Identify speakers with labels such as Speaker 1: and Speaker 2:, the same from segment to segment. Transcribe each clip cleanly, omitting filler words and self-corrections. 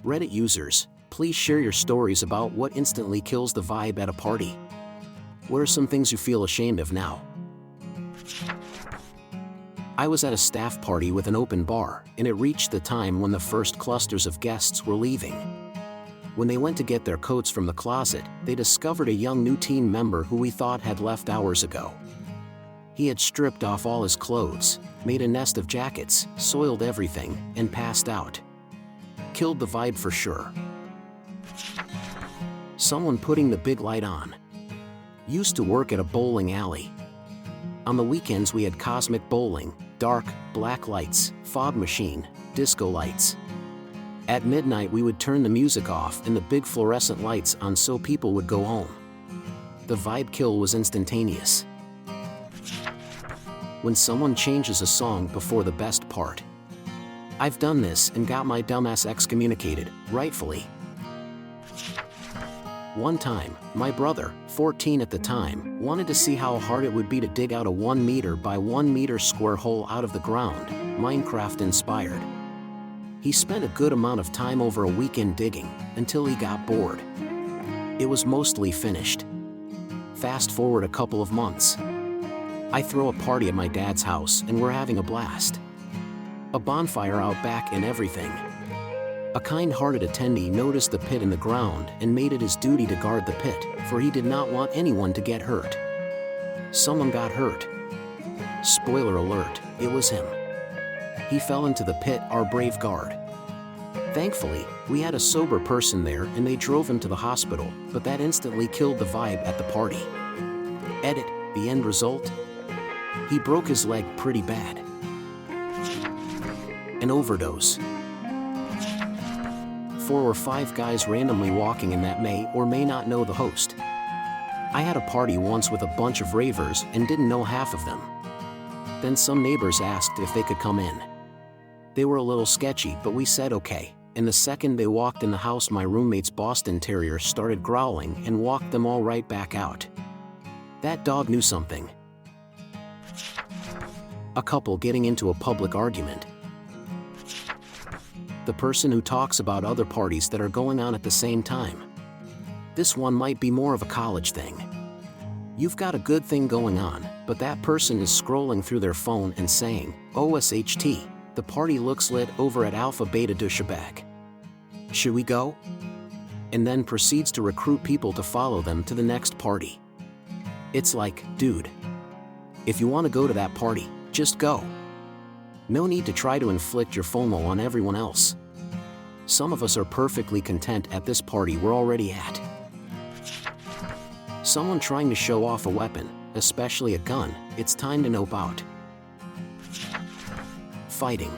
Speaker 1: Reddit users, please share your stories about what instantly kills the vibe at a party. What are some things you feel ashamed of now? I was at a staff party with an open bar, and it reached the time when the first clusters of guests were leaving. When they went to get their coats from the closet, they discovered a young new team member who we thought had left hours ago. He had stripped off all his clothes, made a nest of jackets, soiled everything, and passed out. Killed the vibe for sure. Someone putting the big light on. Used to work at a bowling alley. On the weekends we had cosmic bowling, dark, black lights, fog machine, disco lights. At midnight we would turn the music off and the big fluorescent lights on so people would go home. The vibe kill was instantaneous. When someone changes a song before the best part. I've done this and got my dumbass excommunicated, rightfully. One time, my brother, 14 at the time, wanted to see how hard it would be to dig out a 1 meter by 1 meter square hole out of the ground, Minecraft inspired. He spent a good amount of time over a weekend digging, until he got bored. It was mostly finished. Fast forward a couple of months. I throw a party at my dad's house and we're having a blast. A bonfire out back and everything. A kind-hearted attendee noticed the pit in the ground and made it his duty to guard the pit, for he did not want anyone to get hurt. Someone got hurt. Spoiler alert, it was him. He fell into the pit, our brave guard. Thankfully, we had a sober person there and they drove him to the hospital, but that instantly killed the vibe at the party. Edit, the end result? He broke his leg pretty bad. An overdose. 4 or 5 guys randomly walking in that may or may not know the host. I had a party once with a bunch of ravers and didn't know half of them. Then some neighbors asked if they could come in. They were a little sketchy, but we said okay, and the second they walked in the house my roommate's Boston Terrier started growling and walked them all right back out. That dog knew something. A couple getting into a public argument. The person who talks about other parties that are going on at the same time. This one might be more of a college thing. You've got a good thing going on, but that person is scrolling through their phone and saying, OSHT, the party looks lit over at Alpha Beta du Shabak. Should we go? And then proceeds to recruit people to follow them to the next party. It's like, dude, if you want to go to that party, just go. No need to try to inflict your FOMO on everyone else. Some of us are perfectly content at this party we're already at. Someone trying to show off a weapon, especially a gun, it's time to nope out. Fighting.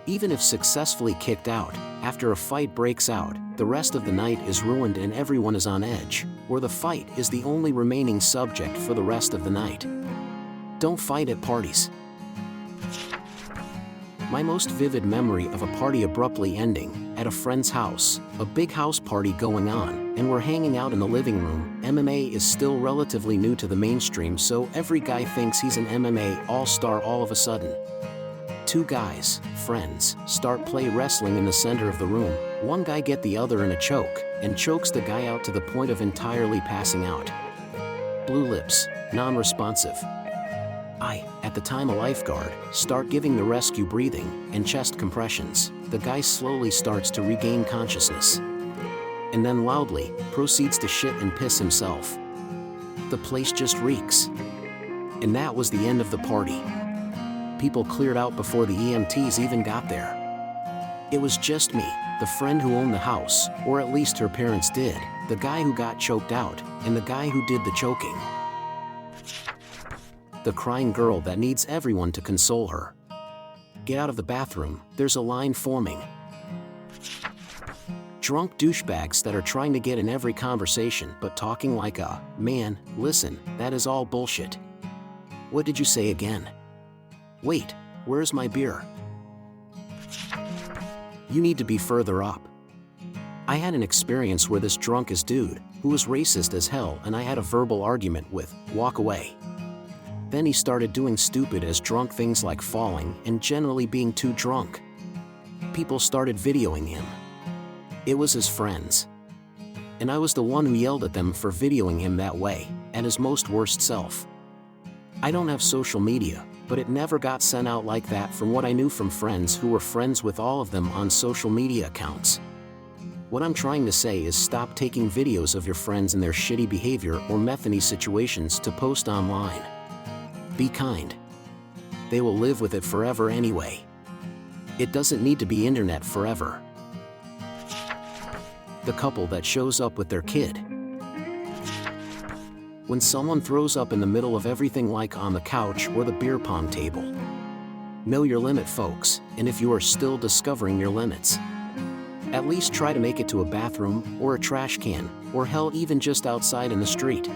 Speaker 1: Even if successfully kicked out, after a fight breaks out, the rest of the night is ruined and everyone is on edge, or the fight is the only remaining subject for the rest of the night. Don't fight at parties. My most vivid memory of a party abruptly ending, at a friend's house, a big house party going on, and we're hanging out in the living room. MMA is still relatively new to the mainstream, so every guy thinks he's an MMA all-star all of a sudden. 2 guys, friends, start play wrestling in the center of the room. One guy get the other in a choke, and chokes the guy out to the point of entirely passing out. Blue lips, non-responsive. I, at the time a lifeguard, start giving the rescue breathing and chest compressions. The guy slowly starts to regain consciousness. And then loudly, proceeds to shit and piss himself. The place just reeks. And that was the end of the party. People cleared out before the EMTs even got there. It was just me, the friend who owned the house, or at least her parents did, the guy who got choked out, and the guy who did the choking. The crying girl that needs everyone to console her. Get out of the bathroom, there's a line forming. Drunk douchebags that are trying to get in every conversation but talking like a, man, listen, that is all bullshit. What did you say again? Wait, where's my beer? You need to be further up. I had an experience where this drunk-ass dude, who was racist as hell, and I had a verbal argument with, walk away. Then he started doing stupid as drunk things like falling and generally being too drunk. People started videoing him. It was his friends. And I was the one who yelled at them for videoing him that way, at his most worst self. I don't have social media, but it never got sent out like that from what I knew from friends who were friends with all of them on social media accounts. What I'm trying to say is stop taking videos of your friends and their shitty behavior or methany situations to post online. Be kind. They will live with it forever anyway. It doesn't need to be internet forever. The couple that shows up with their kid. When someone throws up in the middle of everything, like on the couch or the beer pong table. Know your limit, folks, and if you are still discovering your limits, at least try to make it to a bathroom or a trash can, or hell, even just outside in the street.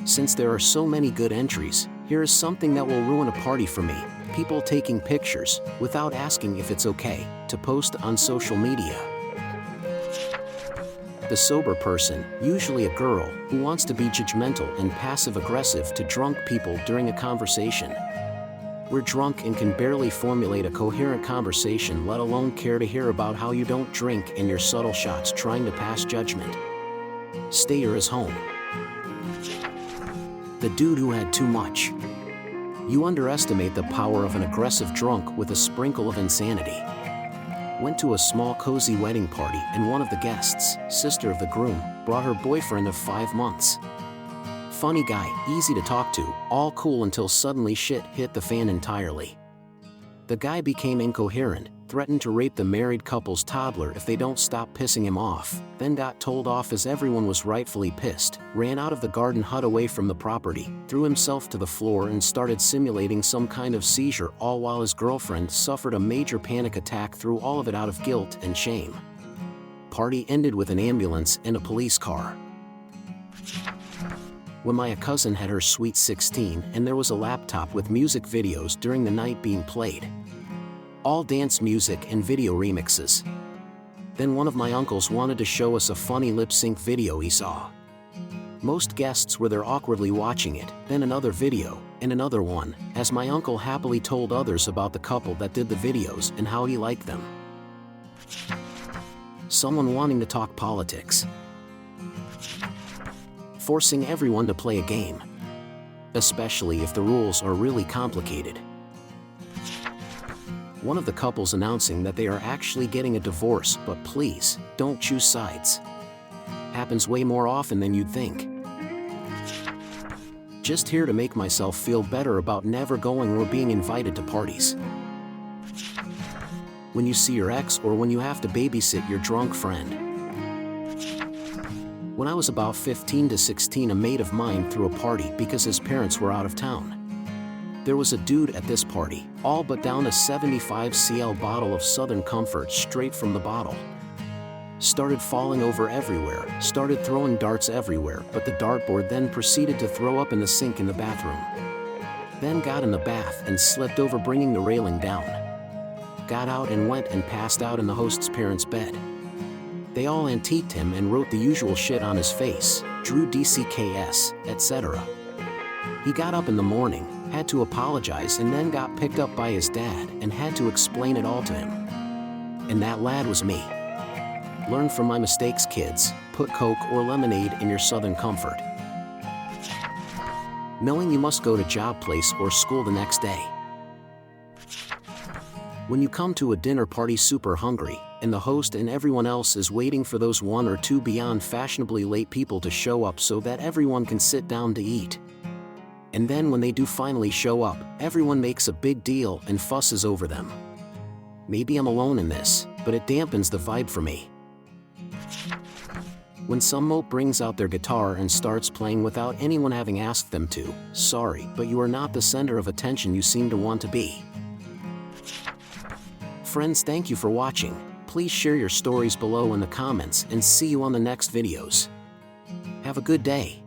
Speaker 1: Since there are so many good entries, here is something that will ruin a party for me: people taking pictures without asking if it's okay to post on social media. The sober person, usually a girl, who wants to be judgmental and passive-aggressive to drunk people during a conversation. We're drunk and can barely formulate a coherent conversation, let alone care to hear about how you don't drink and your subtle shots trying to pass judgment. Stayer is home. The dude who had too much. You underestimate the power of an aggressive drunk with a sprinkle of insanity. Went to a small cozy wedding party and one of the guests, sister of the groom, brought her boyfriend of 5 months. Funny guy, easy to talk to, all cool until suddenly shit hit the fan entirely. The guy became incoherent, threatened to rape the married couple's toddler if they don't stop pissing him off, then got told off as everyone was rightfully pissed, ran out of the garden hut away from the property, threw himself to the floor and started simulating some kind of seizure, all while his girlfriend suffered a major panic attack through all of it out of guilt and shame. Party ended with an ambulance and a police car. When my cousin had her sweet 16 and there was a laptop with music videos during the night being played. All dance music and video remixes. Then one of my uncles wanted to show us a funny lip-sync video he saw. Most guests were there awkwardly watching it, then another video, and another one, as my uncle happily told others about the couple that did the videos and how he liked them. Someone wanting to talk politics. Forcing everyone to play a game. Especially if the rules are really complicated. One of the couples announcing that they are actually getting a divorce, but please, don't choose sides. Happens way more often than you'd think. Just here to make myself feel better about never going or being invited to parties. When you see your ex or when you have to babysit your drunk friend. When I was about 15 to 16, a mate of mine threw a party because his parents were out of town. There was a dude at this party, all but down a 75 cl bottle of Southern Comfort straight from the bottle. Started falling over everywhere, started throwing darts everywhere, but the dartboard then proceeded to throw up in the sink in the bathroom. Then got in the bath and slipped over, bringing the railing down. Got out and went and passed out in the host's parents' bed. They all antiqued him and wrote the usual shit on his face, drew DCKS, etc. He got up in the morning, had to apologize, and then got picked up by his dad and had to explain it all to him. And that lad was me. Learn from my mistakes, kids. Put Coke or lemonade in your Southern Comfort. Knowing you must go to job place or school the next day. When you come to a dinner party super hungry, and the host and everyone else is waiting for those 1 or 2 beyond fashionably late people to show up so that everyone can sit down to eat. And then when they do finally show up, everyone makes a big deal and fusses over them. Maybe I'm alone in this, but it dampens the vibe for me. When some mope brings out their guitar and starts playing without anyone having asked them to, sorry, but you are not the center of attention you seem to want to be. Friends, thank you for watching. Please share your stories below in the comments and see you on the next videos. Have a good day.